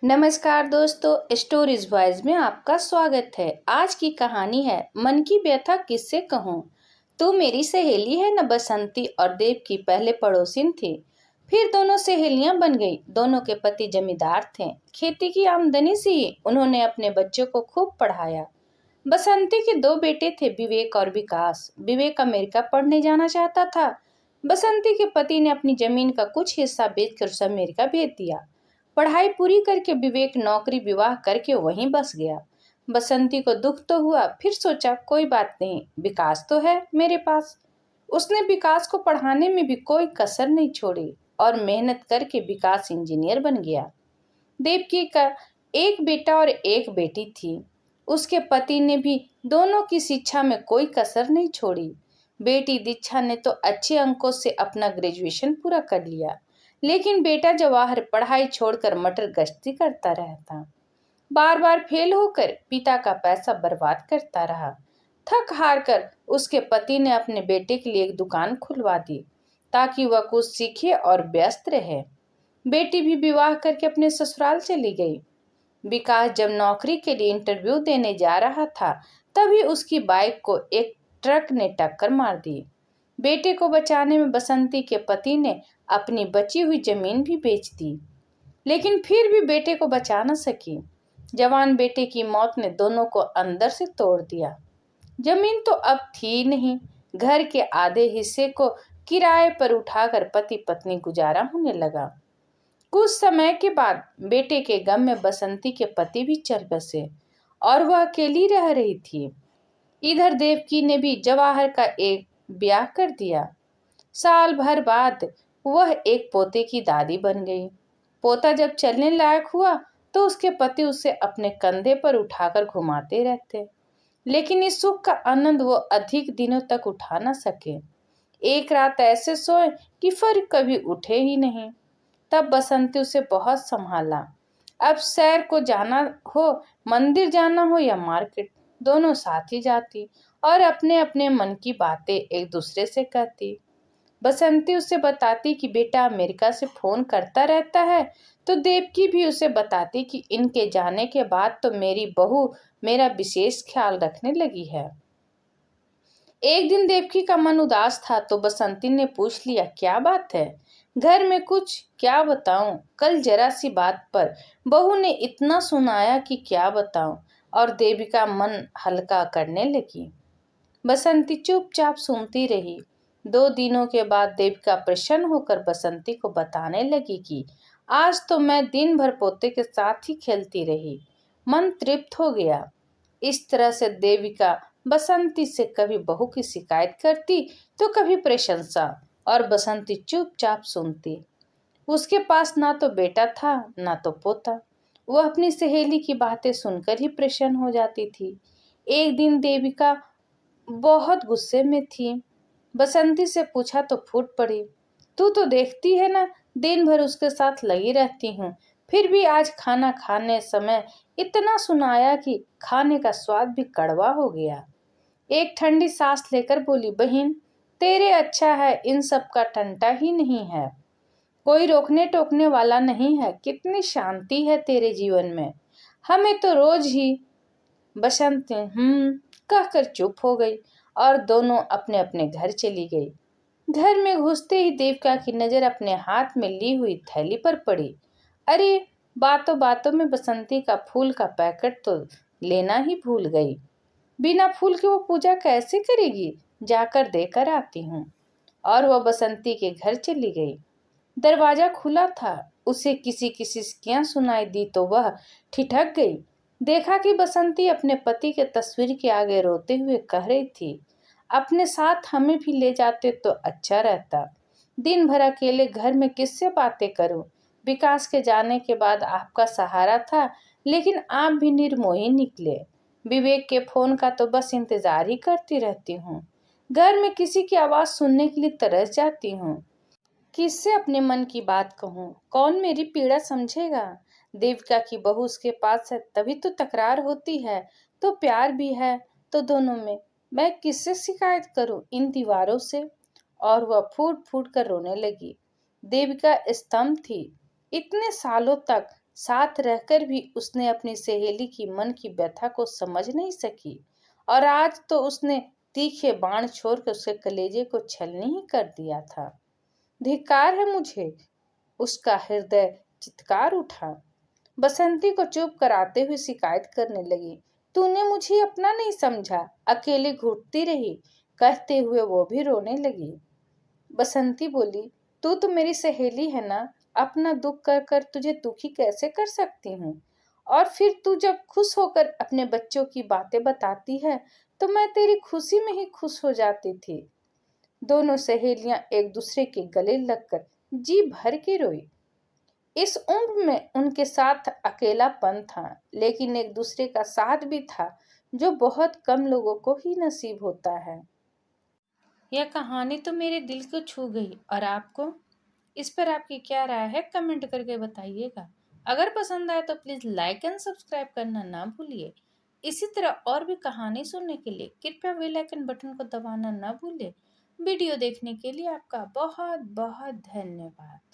नमस्कार दोस्तों, stories voice में आपका स्वागत है। आज की कहानी है मन की व्यथा किससे कहूँ। तू मेरी सहेली है न। बसंती और देव की पहले पड़ोसिन थी, फिर दोनों सहेलियां बन गई। दोनों के पति जमींदार थे। खेती की आमदनी से ही उन्होंने अपने बच्चों को खूब पढ़ाया। बसंती के दो बेटे थे, विवेक और विकास। विवेक अमेरिका पढ़ने जाना चाहता था। बसंती के पति ने अपनी जमीन का कुछ हिस्सा बेचकर उसे अमेरिका भेज दिया। पढ़ाई पूरी करके विवेक नौकरी विवाह करके वहीं बस गया। बसंती को दुख तो हुआ, फिर सोचा कोई बात नहीं, विकास तो है मेरे पास। उसने विकास को पढ़ाने में भी कोई कसर नहीं छोड़ी और मेहनत करके विकास इंजीनियर बन गया। देवकी का एक बेटा और एक बेटी थी। उसके पति ने भी दोनों की शिक्षा में कोई कसर नहीं छोड़ी। बेटी दीक्षा ने तो अच्छे अंकों से अपना ग्रेजुएशन पूरा कर लिया, लेकिन बेटा जवाहर पढ़ाई छोड़कर मटर गश्ती करता रहता। बार बार फेल होकर पिता का पैसा बर्बाद करता रहा। थक हार कर उसके पति ने अपने बेटे के लिए एक दुकान खुलवा दी, ताकि वह कुछ सीखे और व्यस्त रहे। बेटी भी विवाह करके अपने ससुराल चली गई। विकास जब नौकरी के लिए इंटरव्यू देने जा रहा था, तभी उसकी बाइक को एक ट्रक ने टक्कर मार दी। बेटे को बचाने में बसंती के पति ने अपनी बची हुई जमीन भी बेच दी, लेकिन फिर भी बेटे को बचा न सकी। जवान बेटे की मौत ने दोनों को अंदर से तोड़ दिया। जमीन तो अब थी नहीं। घर के आधे हिस्से को किराए पर उठाकर पति पत्नी गुजारा होने लगा। कुछ समय के बाद बेटे के गम में बसंती के पति भी चल बसे और वह अकेली रह रही थी। इधर देवकी ने भी जवाहर का एक ब्याह कर दिया। साल भर बाद वह एक पोते की दादी बन गई। पोता जब चलने लायक हुआ तो उसके पति उसे अपने कंधे पर उठाकर घुमाते रहते, लेकिन इस सुख का आनंद वो अधिक दिनों तक उठा न सके। एक रात ऐसे सोए कि फिर कभी उठे ही नहीं। तब बसंती उसे बहुत संभाला। अब सैर को जाना हो, मंदिर जाना हो या मार्केट, दोनों साथ ही जाती और अपने अपने मन की बातें एक दूसरे से कहती। बसंती उसे बताती कि बेटा अमेरिका से फोन करता रहता है, तो देवकी भी उसे बताती कि इनके जाने के बाद तो मेरी बहू मेरा विशेष ख्याल रखने लगी है। एक दिन देवकी का मन उदास था तो बसंती ने पूछ लिया, क्या बात है? घर में कुछ क्या बताऊं? कल जरा सी बात पर बहू ने इतना सुनाया कि क्या बताऊं, और देविका मन हल्का करने लगी। बसंती चुपचाप सुनती रही। 2 दिनों के बाद देविका प्रसन्न होकर बसंती को बताने लगी कि आज तो मैं दिन भर पोते के साथ ही खेलती रही, मन तृप्त हो गया। इस तरह से देविका बसंती से कभी बहू की शिकायत करती तो कभी प्रशंसा, और बसंती चुपचाप सुनती। उसके पास ना तो बेटा था ना तो पोता। वह अपनी सहेली की बातें सुनकर ही प्रसन्न हो जाती थी। एक दिन देविका बहुत गुस्से में थी। बसंती से पूछा तो फूट पड़ी, तू तो देखती है ना, दिन भर उसके साथ लगी रहती हूँ, फिर भी आज खाना खाने समय इतना सुनाया कि खाने का स्वाद भी कड़वा हो गया। एक ठंडी सांस लेकर बोली, बहन तेरे अच्छा है, इन सब का टंटा ही नहीं है, कोई रोकने टोकने वाला नहीं है। कितनी शांति है तेरे जीवन में, हमें तो रोज ही। बसंत कहकर चुप हो गई और दोनों अपने अपने घर चली गई। घर में घुसते ही देविका की नजर अपने हाथ में ली हुई थैली पर पड़ी। अरे, बातों बातों में बसंती का फूल का पैकेट तो लेना ही भूल गई। बिना फूल के वो पूजा कैसे करेगी? जाकर देकर आती हूँ। और वह बसंती के घर चली गई। दरवाजा खुला था। उसे किसी की सिसकियां सुनाई दी तो वह ठिठक गई। देखा कि बसंती अपने पति के तस्वीर के आगे रोते हुए कह रही थी, अपने साथ हमें भी ले जाते तो अच्छा रहता। दिन भर अकेले घर में किससे बातें करूं? विकास के जाने के बाद आपका सहारा था, लेकिन आप भी निर्मोही निकले। विवेक के फोन का तो बस इंतजार ही करती रहती हूँ। घर में किसी की आवाज सुनने के लिए तरस जाती हूँ। किससे अपने मन की बात कहूँ? कौन मेरी पीड़ा समझेगा? देविका की बहू उसके पास है, तभी तो तकरार होती है, तो प्यार भी है, तो दोनों में मैं किससे शिकायत करूं? इन दीवारों से। और वह फूट फूट कर रोने लगी। देविका स्तंभ थी। इतने सालों तक साथ रहकर भी उसने अपनी सहेली की मन की व्यथा को समझ नहीं सकी और आज तो उसने तीखे बाण छोड़कर उसके कलेजे को छलनी ही कर दिया था। धिक्कार है मुझे, उसका हृदय चित्कार उठा। बसंती को चुप कराते हुए शिकायत करने लगी, तूने मुझे अपना नहीं समझा, अकेले घुटती रही। कहते हुए वो भी रोने लगी। बसंती बोली, तू तो मेरी सहेली है ना, अपना दुख कर कर तुझे दुखी कैसे कर सकती हूँ। और फिर तू जब खुश होकर अपने बच्चों की बातें बताती है तो मैं तेरी खुशी में ही खुश हो जाती थी। दोनों सहेलियां एक दूसरे के गले लगकर जी भर के रोई। इस उम्र में उनके साथ अकेलापन था, लेकिन एक दूसरे का साथ भी था जो बहुत कम लोगों को ही नसीब होता है। यह कहानी तो मेरे दिल को छू गई, और आपको इस पर आपकी क्या राय है, कमेंट करके बताइएगा। अगर पसंद आए तो प्लीज़ लाइक एंड सब्सक्राइब करना ना भूलिए। इसी तरह और भी कहानी सुनने के लिए कृपया बेल आइकन बटन को दबाना ना भूलिए। वीडियो देखने के लिए आपका बहुत बहुत धन्यवाद।